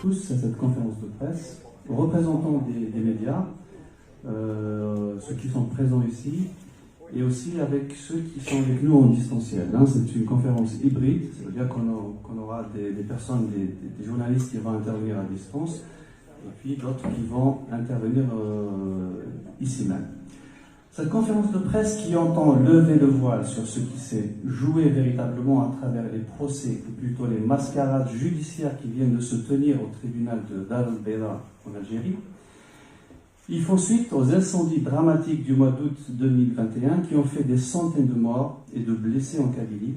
tous à cette conférence de presse, représentants des médias, ceux qui sont présents ici, et aussi avec ceux qui sont avec nous en distanciel. C'est une conférence hybride, ça veut dire qu'on aura des personnes, des journalistes qui vont intervenir à distance, et puis d'autres qui vont intervenir ici même. Cette conférence de presse qui entend lever le voile sur ce qui s'est joué véritablement à travers les procès, ou plutôt les mascarades judiciaires qui viennent de se tenir au tribunal de Dar el-Bayda en Algérie, ils font suite aux incendies dramatiques du mois d'août 2021 qui ont fait des centaines de morts et de blessés en Kabylie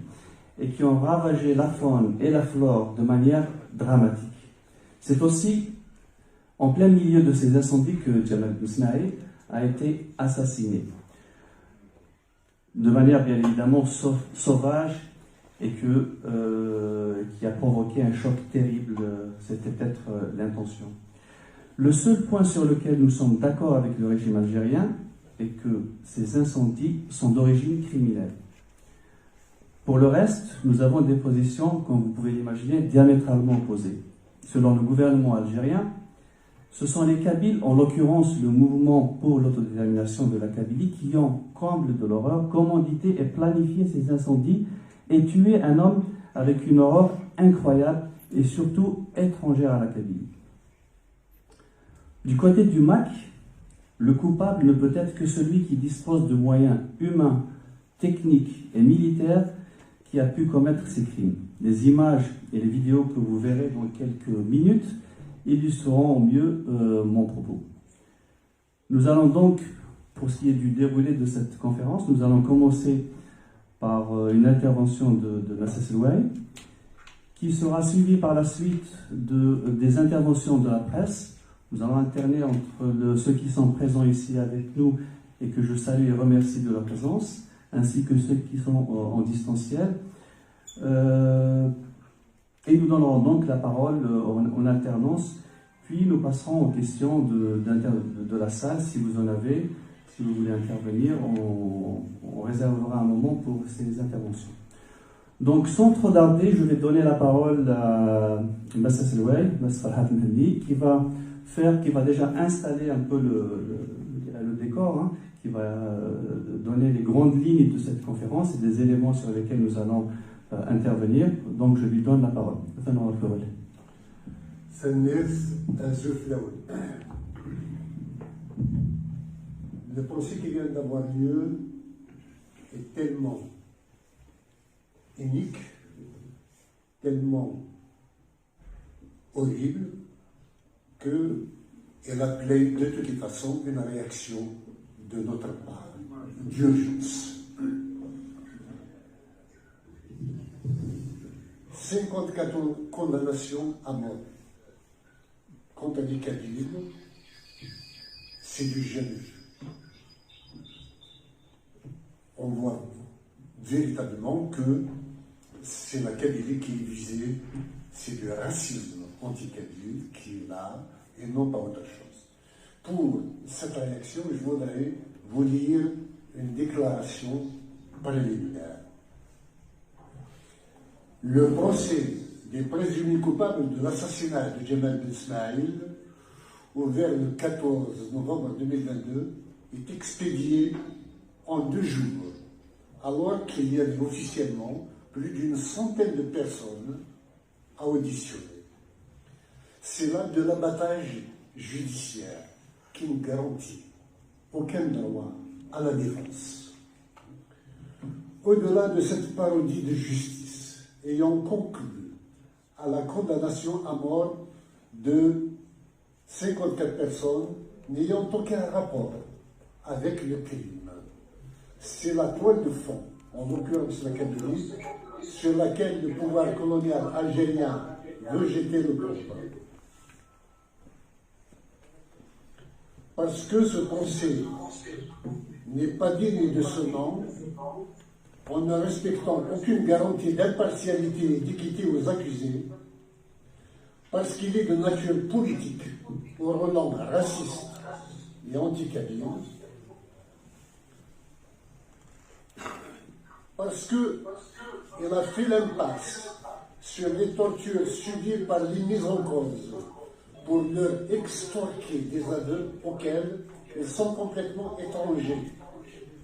et qui ont ravagé la faune et la flore de manière dramatique. C'est aussi en plein milieu de ces incendies que Jamal Ben Ismail a été assassiné. De manière bien évidemment sauvage et qui a provoqué un choc terrible. C'était peut-être l'intention. Le seul point sur lequel nous sommes d'accord avec le régime algérien est que ces incendies sont d'origine criminelle. Pour le reste, nous avons des positions, comme vous pouvez l'imaginer, diamétralement opposées. Selon le gouvernement algérien, ce sont les Kabyles, en l'occurrence le mouvement pour l'autodétermination de la Kabylie, qui ont, comble de l'horreur, commandité et planifié ces incendies et tué un homme avec une horreur incroyable et surtout étrangère à la Kabylie. Du côté du MAC, le coupable ne peut être que celui qui dispose de moyens humains, techniques et militaires qui a pu commettre ces crimes. Les images et les vidéos que vous verrez dans quelques minutes illustreront au mieux mon propos. Nous allons donc, pour ce qui est du déroulé de cette conférence, nous allons commencer par une intervention de Nassas El-Ouaï, qui sera suivie par la suite des interventions de la presse. Nous allons alterner entre ceux qui sont présents ici avec nous et que je salue et remercie de leur présence, ainsi que ceux qui sont en distanciel. Et nous donnerons donc la parole en alternance, puis nous passerons aux questions de la salle, si vous en avez, si vous voulez intervenir, on réservera un moment pour ces interventions. Donc sans trop tarder, je vais donner la parole à Nassas El-Ouaï, qui va déjà installer un peu le décor, qui va donner les grandes lignes de cette conférence et des éléments sur lesquels nous allons intervenir. Donc je lui donne la parole. Le procès qui vient d'avoir lieu est tellement unique, tellement horrible, qu'elle appelait de toute façon une réaction de notre part, d'urgence. 54 condamnations à mort contre les Kabyles, c'est du jamais vu. On voit véritablement que c'est la Kabylie qui est visée, c'est du racisme anti-kabyle qui est là, et non pas autre chose. Pour cette réaction, je voudrais vous lire une déclaration préliminaire. Le procès des présumés coupables de l'assassinat de Jamal Ben Ismail, ouvert le 14 novembre 2022, est expédié en 2 jours, alors qu'il y avait officiellement plus d'une centaine de personnes à auditionner. C'est là de l'abattage judiciaire qui ne garantit aucun droit à la défense. Au-delà de cette parodie de justice, ayant conclu à la condamnation à mort de 54 personnes n'ayant aucun rapport avec le crime, c'est la toile de fond, en l'occurrence la Kabylie, sur laquelle le pouvoir colonial algérien veut jeter le combat. Parce que ce procès n'est pas digne de ce nom, en ne respectant aucune garantie d'impartialité et d'équité aux accusés, parce qu'il est de nature politique, au renom raciste et anti-kabyle, parce qu'il a fait l'impasse sur les tortures subies par les mises en cause pour leur extorquer des aveux auxquels ils sont complètement étrangers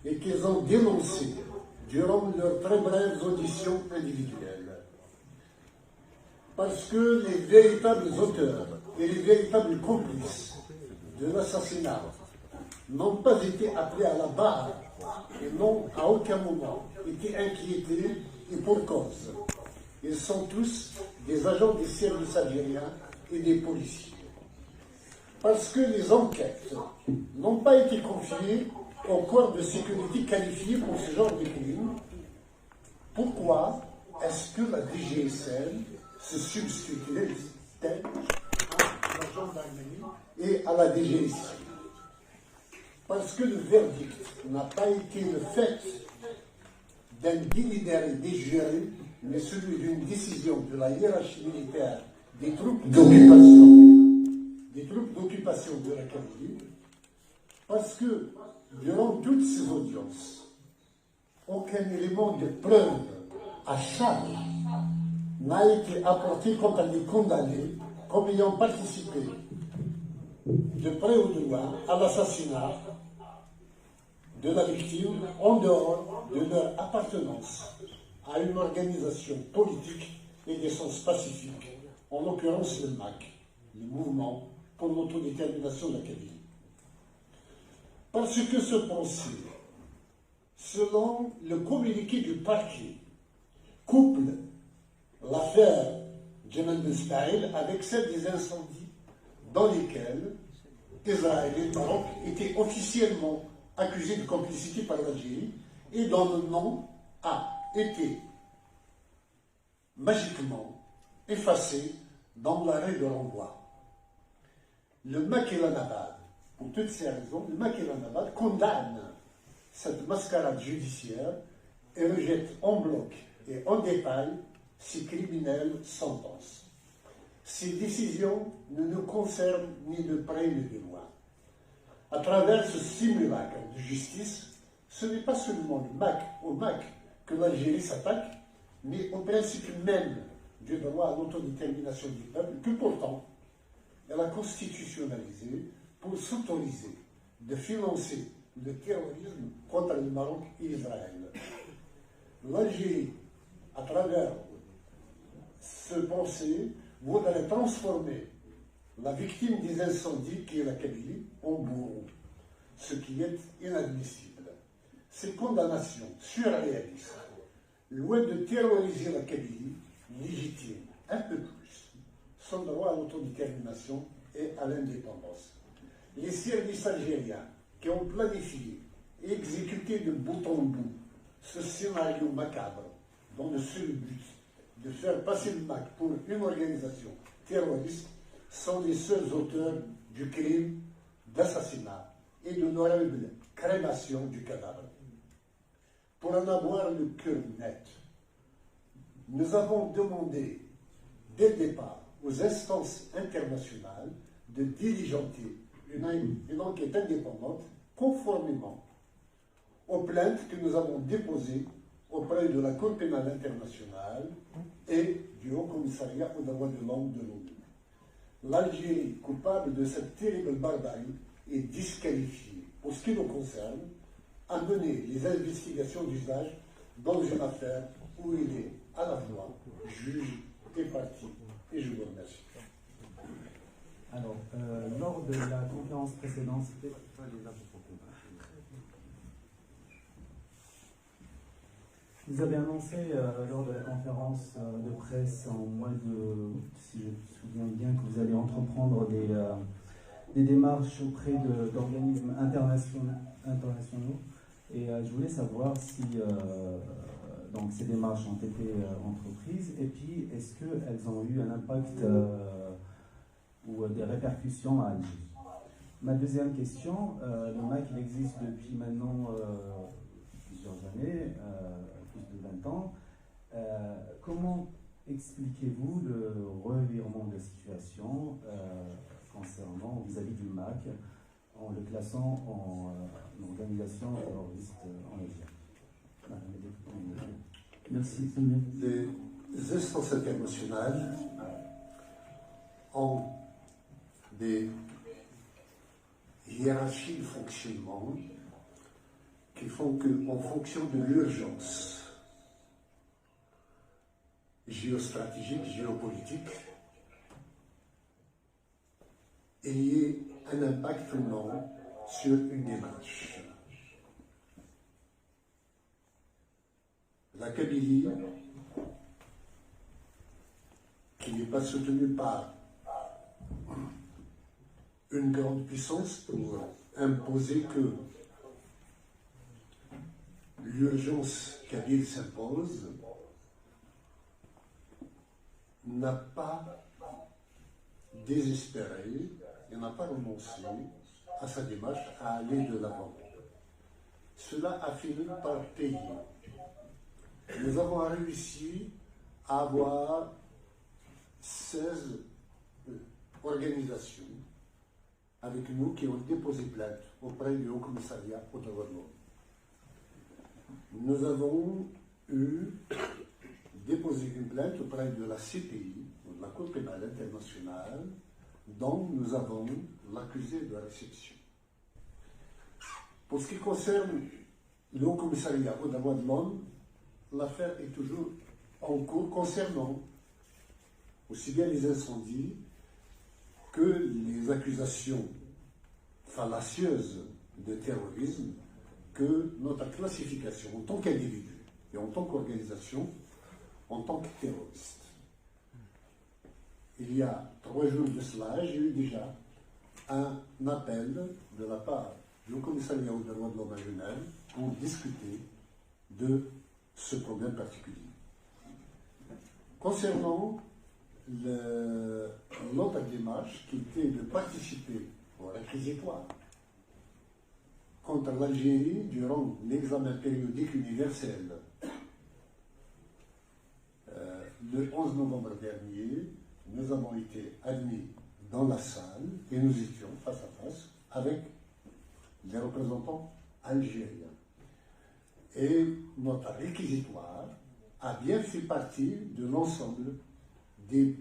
et qu'ils ont dénoncés durant leurs très brèves auditions individuelles. Parce que les véritables auteurs et les véritables complices de l'assassinat n'ont pas été appelés à la barre et n'ont à aucun moment été inquiétés et pour cause. Ils sont tous des agents des services algériens et des policiers. Parce que les enquêtes n'ont pas été confiées au corps de sécurité qualifié pour ce genre de crime, pourquoi est-ce que la DGSN se substituerait-elle à la gendarmerie et à la DGSI? Parce que le verdict n'a pas été le fait d'un délibéré des jurés, mais celui d'une décision de la hiérarchie militaire des troupes d'occupation de la Kabylie, parce que durant toutes ces audiences, aucun élément de preuve à charge n'a été apporté contre les condamnés comme ayant participé de près ou de loin à l'assassinat de la victime en dehors de leur appartenance à une organisation politique et d'essence pacifique, en l'occurrence le MAC, le Mouvement pour l'autodétermination de la Kabylie. Parce que ce procès, selon le communiqué du parquet, couple l'affaire Jemaa Ben Smaïl avec celle des incendies dans lesquels Israël et le Maroc étaient officiellement accusés de complicité par l'Algérie et dont le nom a été magiquement effacé dans l'arrêt de renvoi. Le MAC et la Nabad, pour toutes ces raisons, le MAC et la Nabad condamnent cette mascarade judiciaire et rejettent en bloc et en détail ces criminelles sentences. Ces décisions ne nous concernent ni de près ni de loin. À travers ce simulacre de justice, ce n'est pas seulement au MAC que l'Algérie s'attaque, mais au principe même du droit à l'autodétermination du peuple, que pourtant elle a constitutionnalisé pour s'autoriser de financer le terrorisme contre le Maroc et Israël. L'Algérie, à travers ce procès, voudrait transformer la victime des incendies, qui est la Kabylie, en bourreau, ce qui est inadmissible. Ces condamnations surréalistes, loin de terroriser la Kabylie, légitiment un peu plus son droit à l'autodétermination et à l'indépendance. Les services algériens qui ont planifié et exécuté de bout en bout ce scénario macabre dans le seul but de faire passer le MAC pour une organisation terroriste sont les seuls auteurs du crime d'assassinat et de l'horrible crémation du cadavre. Pour en avoir le cœur net, nous avons demandé dès le départ aux instances internationales de diligenter une enquête indépendante conformément aux plaintes que nous avons déposées auprès de la Cour pénale internationale et du Haut Commissariat aux droits de l'homme de l'ONU. L'Algérie, coupable de cette terrible barbarie, est disqualifiée, pour ce qui nous concerne, à mener les investigations d'usage dans une affaire où il est à la fois juge et partie. Et je vous remercie. Alors, lors de la conférence précédente, vous avez annoncé lors de la conférence de presse en mois de, si je me souviens bien, que vous allez entreprendre des démarches auprès d'organismes internationaux. Et je voulais savoir si donc ces démarches ont été entreprises et puis est-ce qu'elles ont eu un impact ou des répercussions à Alger. Ma deuxième question, le MAC il existe depuis maintenant plusieurs années, plus de 20 ans. Comment expliquez-vous le revirement de la situation concernant vis-à-vis du MAC en le classant en organisation terroriste en Algérie? Merci. Les instances internationales ont des hiérarchies de fonctionnement qui font qu'en fonction de l'urgence géostratégique, géopolitique, il y ait un impact ou non sur une démarche. La Kabylie, qui n'est pas soutenue par une grande puissance pour imposer que l'urgence kabyle s'impose, n'a pas désespéré et n'a pas renoncé à sa démarche à aller de l'avant. Cela a fini par payer. Nous avons réussi à avoir 16 organisations avec nous qui ont déposé plainte auprès du Haut Commissariat aux droits de l'homme. Nous avons déposé une plainte auprès de la CPI, de la Cour pénale internationale, dont nous avons l'accusé de réception. Pour ce qui concerne le Haut Commissariat aux droits de l'homme, l'affaire est toujours en cours concernant aussi bien les incendies que les accusations fallacieuses de terrorisme, que notre classification en tant qu'individu et en tant qu'organisation, en tant que terroriste. Il y a 3 jours de cela, j'ai eu déjà un appel de la part du Commissariat aux droits de l'homme à Genève pour discuter de ce problème particulier. Concernant l'autre démarche qui était de participer au réquisitoire contre l'Algérie durant l'examen périodique universel le 11 novembre dernier, nous avons été admis dans la salle et nous étions face à face avec les représentants algériens. Et notre réquisitoire a bien fait partie de l'ensemble des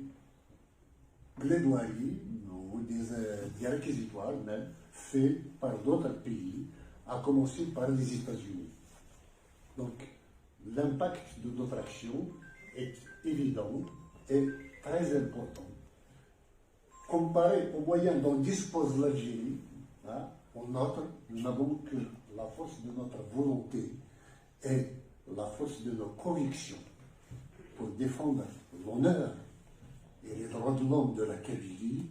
plaidoiries ou des réquisitoires même faits par d'autres pays, à commencer par les États-Unis. Donc, l'impact de notre action est évident et très important. Comparé aux moyens dont dispose l'Algérie, nous n'avons que la force de notre volonté et la force de nos convictions pour défendre l'honneur et les droits de l'homme de la Kabylie.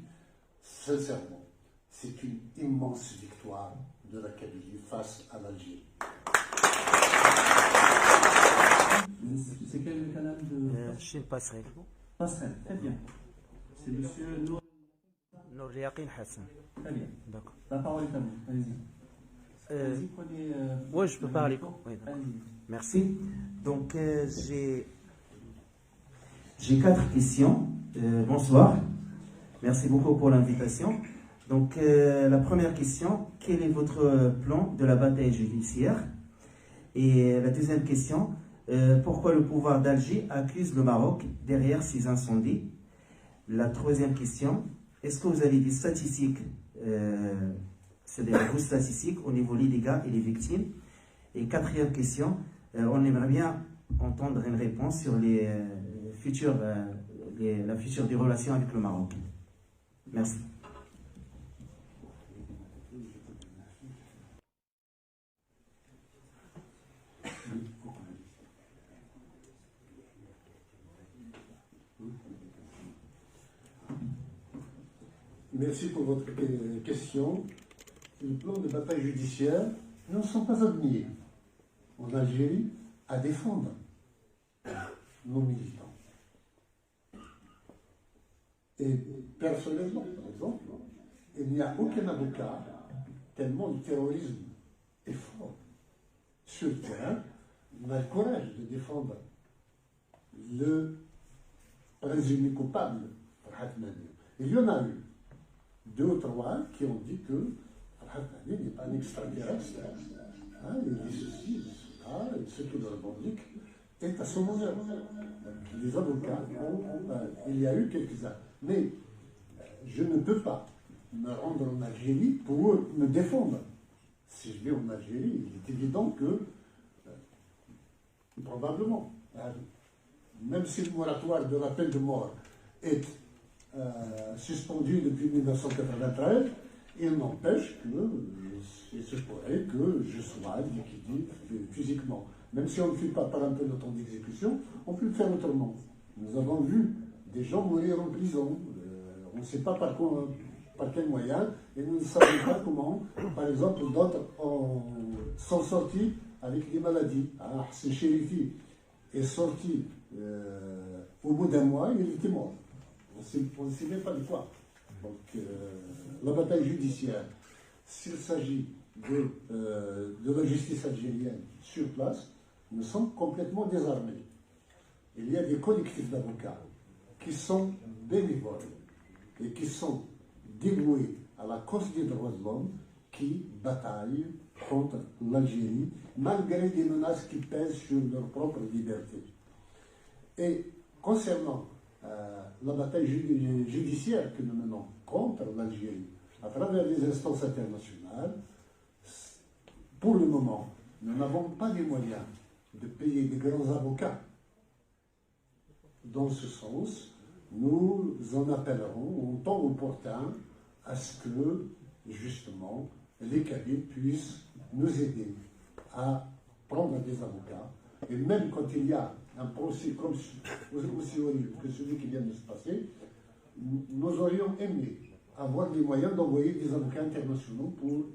Sincèrement, c'est une immense victoire de la Kabylie face à l'Algérie. C'est quel canal de... Chine Passerelle. Passerelle, très bien. C'est monsieur Nour. Nouriaqin Hassan. Très bien. D'accord. La parole est à vous. Allez-y. Allez-y, prenez... Oui, je peux parler. Oui, allez-y. merci. Donc, j'ai 4 questions. Bonsoir. Merci beaucoup pour l'invitation. Donc, la première question, quel est votre plan de la bataille judiciaire? Et la deuxième question, pourquoi le pouvoir d'Alger accuse le Maroc derrière ces incendies? La troisième question, est-ce que vous avez des statistiques, c'est-à-dire vos statistiques au niveau des dégâts et les victimes? Et quatrième question, on aimerait bien entendre une réponse sur la future des relations avec le Maroc. Merci. Merci pour votre question. Le plan de bataille judiciaire, nous ne sommes pas admis en Algérie à défendre nos militants. Et personnellement, par exemple, il n'y a aucun avocat, tellement le terrorisme est fort. Sur le terrain, on a le courage de défendre le présumé coupable, Farhat Mani. Il y en a eu 2 ou 3 qui ont dit que Farhat Mani n'est pas un extraterrestre. Il dit ceci, il dit cela, et ce qu'il revendique est à son honneur. Donc, les avocats il y a eu quelques-uns. Mais je ne peux pas me rendre en Algérie pour me défendre. Si je vais en Algérie, il est évident que, probablement, même si le moratoire de la peine de mort est suspendu depuis 1993, il n'empêche que il se pourrait que je sois liquidé physiquement. Même si on ne le fait pas par un peu de temps d'exécution, on peut le faire autrement. Nous avons vu des gens mourir en prison. On ne sait pas par quel moyen, et nous ne savons pas comment. Par exemple, d'autres sont sortis avec des maladies. Hassan Chérifi est sorti au bout d'un mois, il était mort. On ne sait même pas de quoi. Donc, la bataille judiciaire, s'il s'agit de la justice algérienne sur place, nous sommes complètement désarmés. Il y a des collectifs d'avocats qui sont bénévoles et qui sont dévoués à la cause des droits de l'homme, qui bataillent contre l'Algérie, malgré des menaces qui pèsent sur leur propre liberté. Et concernant la bataille judiciaire que nous menons contre l'Algérie, à travers les instances internationales, pour le moment, nous n'avons pas les moyens de payer des grands avocats. Dans ce sens, nous en appellerons au temps opportun à ce que, justement, les Kabyles puissent nous aider à prendre des avocats. Et même quand il y a un procès comme aussi horrible que celui qui vient de se passer, nous aurions aimé avoir les moyens d'envoyer des avocats internationaux pour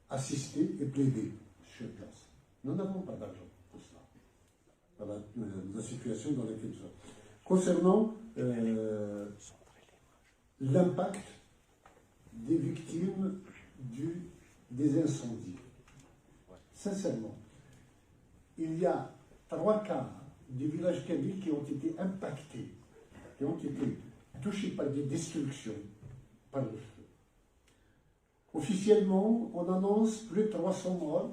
assister et plaider sur place. Nous n'avons pas d'argent pour cela. Voilà la situation dans laquelle nous sommes. Concernant l'impact des victimes des incendies, sincèrement, il y a 3 cas des villages kabyles qui ont été impactés, qui ont été touchés par des destructions, par le feu. Officiellement, on annonce plus de 300 morts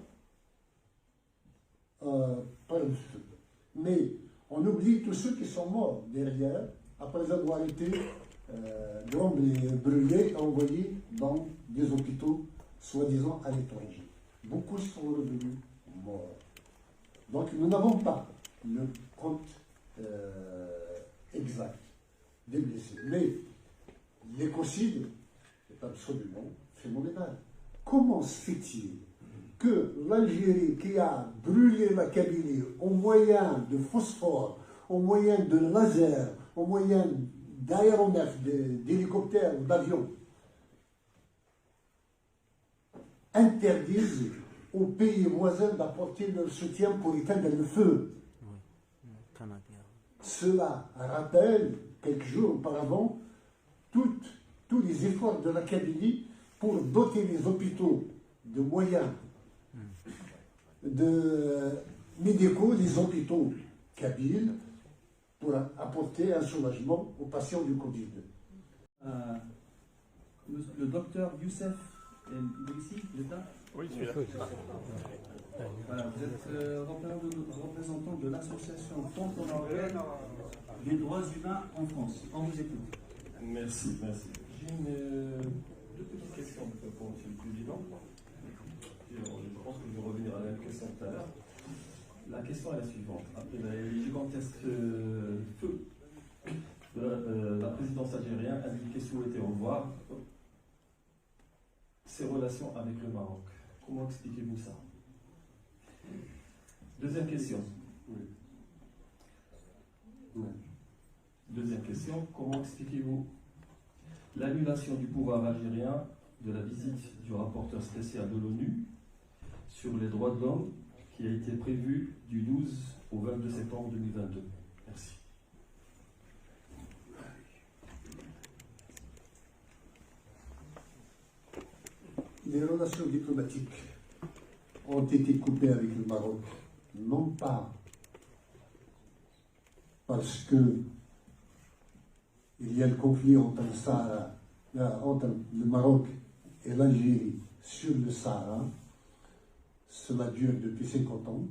par le feu. Mais on oublie tous ceux qui sont morts derrière, après avoir été brûlés et envoyés dans des hôpitaux, soi-disant à l'étranger. Beaucoup sont revenus morts. Donc nous n'avons pas le compte exact des blessés. Mais l'écocide est absolument phénoménal. Comment se fait-il que l'Algérie, qui a brûlé la Kabylie au moyen de phosphore, au moyen de laser, au moyen d'aéronefs, d'hélicoptères ou d'avions, interdise aux pays voisins d'apporter leur soutien pour éteindre le feu? Cela rappelle, quelques jours auparavant, tous les efforts de la Kabylie pour doter les hôpitaux de moyens médicaux, les hôpitaux kabyles, pour apporter un soulagement aux patients du Covid. Le docteur Youssef ici, il est là? Oui, je suis là. Voilà, vous êtes représentant de l'association franco-marocaine des droits humains en France. On vous écoute. Merci. J'ai deux petites questions pour M. le Président. Je pense que je vais revenir à la même question tout à l'heure. La question est la suivante. Après les gigantesques feux de la présidence algérienne, indiqué souhaiter revoir ses relations avec le Maroc. Comment expliquez-vous ça? Deuxième question. Deuxième question, comment expliquez-vous l'annulation du pouvoir algérien de la visite du rapporteur spécial de l'ONU sur les droits de l'homme qui a été prévue du 12 au 22 septembre 2022? Merci. Les relations diplomatiques ont été coupées avec le Maroc, non pas parce que il y a le conflit entre le Maroc et l'Algérie sur le Sahara. Cela dure depuis 50 ans.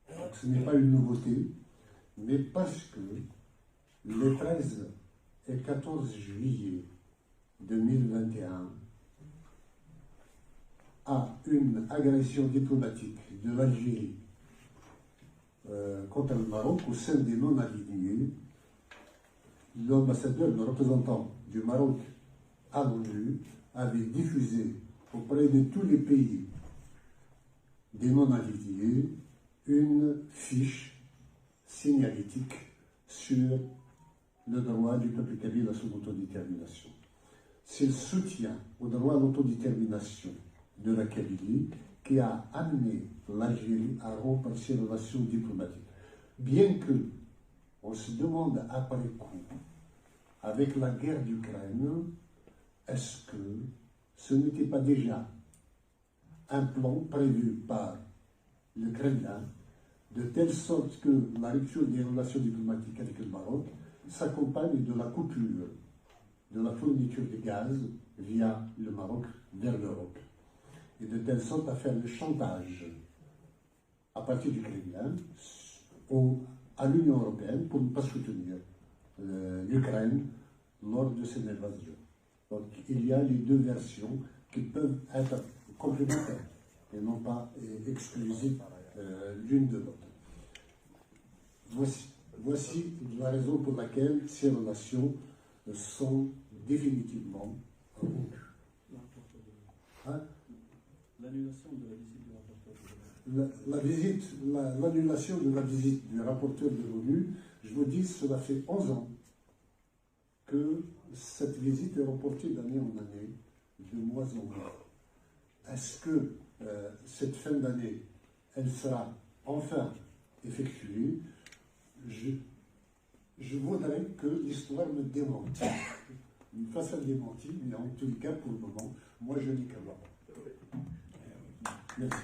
Donc ce n'est pas une nouveauté, mais parce que les 13 et 14 juillet 2021, à une agression diplomatique de l'Algérie contre le Maroc au sein des non-alignés, l'ambassadeur, le représentant du Maroc à l'ONU avait diffusé auprès de tous les pays des non-alignés une fiche signalétique sur le droit du peuple kabyle à son autodétermination. C'est le soutien au droit à l'autodétermination de la Kabylie qui a amené l'Algérie à rompre ses relations diplomatiques. Bien que on se demande après coup, avec la guerre d'Ukraine, est-ce que ce n'était pas déjà un plan prévu par le Kremlin, de telle sorte que la rupture des relations diplomatiques avec le Maroc s'accompagne de la coupure de la fourniture de gaz via le Maroc vers l'Europe, et de telle sorte à faire le chantage à partir du Kremlin à l'Union européenne pour ne pas soutenir l'Ukraine lors de cette invasion. Donc il y a les deux versions qui peuvent être complémentaires et non pas exclusives l'une de l'autre. Voici la raison pour laquelle ces relations sont définitivement rompues. Hein? L'annulation de la visite du rapporteur. L'annulation de la visite du rapporteur de l'ONU, je vous dis, cela fait 11 ans que cette visite est reportée d'année en année, de mois en mois. Est-ce que cette fin d'année, elle sera enfin effectuée? Je voudrais que l'histoire me démente. Me fasse un démenti, mais en tout cas, pour le moment, moi je n'y crois pas. Merci.